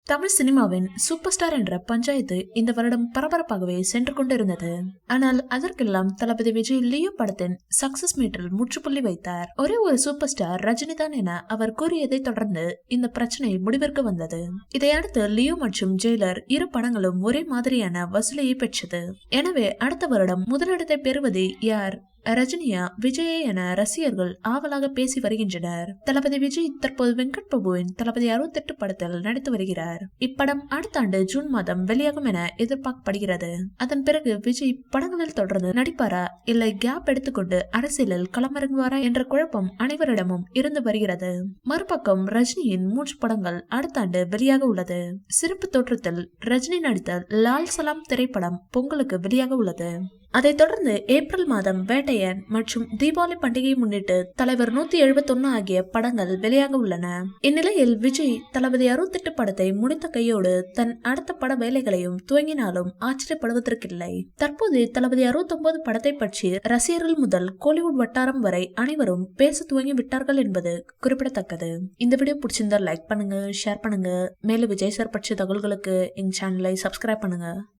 தமிழ் சினிமாவின் super star என்ற பஞ்சாயத்து இந்த வருடம் பரபரப்பாகவே சென்று கொண்டிருந்தது. ஆனால் அதற்கெல்லாம் தளபதி விஜய் லியோ படத்தின் சக்சஸ் மீட்டில் முற்றுப்புள்ளி வைத்தார். ஒரே ஒரு சூப்பர் ஸ்டார் ரஜினிதான் என அவர் கூறியதை தொடர்ந்து இந்த பிரச்சனை முடிவிற்கு வந்தது. இதையடுத்து லியோ மற்றும் ஜெயிலர் இரு படங்களும் ஒரே மாதிரியான வசூலையை பெற்றது. எனவே அடுத்த வருடம் முதலிடத்தை பெறுவது யார், ரஜினியா விஜயை என ரசிகர்கள் ஆவலாக பேசி வருகின்றனர். தளபதி விஜய் தற்போது வெங்கட் பிரபுவின் தளபதி 68 படத்தில் நடித்து வருகிறார். இப்படம் அடுத்த ஆண்டு ஜூன் மாதம் வெளியாகும் என எதிர்பார்க்கப்படுகிறது. அதன் பிறகு விஜய் படங்களில் தொடர்ந்து நடிப்பாரா இல்லை கேப் எடுத்துக்கொண்டு அரசியலில் களமிறங்குவாரா என்ற குழப்பம் அனைவரிடமும் இருந்து வருகிறது. மறுபக்கம் ரஜினியின் 3 படங்கள் அடுத்த ஆண்டு வெளியாக உள்ளது. சிறப்பு தோற்றத்தில் ரஜினி நடித்த லால் சலாம் திரைப்படம் பொங்கலுக்கு வெளியாக உள்ளது. அதைத் தொடர்ந்து ஏப்ரல் மாதம் வேட்டையன் மற்றும் தீபாவளி பண்டிகையை முன்னிட்டு தலைவர் 171 ஆகிய படங்கள் வெளியாக உள்ளன. இந்நிலையில் விஜய் தளபதி 68 படத்தை முடித்த கையோடு தன் அடுத்த பட வேலைகளையும் துவங்கினாலும் ஆச்சரியப்படுவதற்கில்லை. தற்போது தளபதி 69 படத்தை பற்றி ரசிகர்கள் முதல் கோலிவுட் வட்டாரம் வரை அனைவரும் பேச துவங்கி விட்டார்கள் என்பது குறிப்பிடத்தக்கது. இந்த வீடியோ பிடிச்சிருந்தா லைக் பண்ணுங்க, ஷேர் பண்ணுங்க. மேலும் விஜய் சார் பற்றிய தகவல்களுக்கு எங்க சேனலை சப்ஸ்கிரைப் பண்ணுங்க.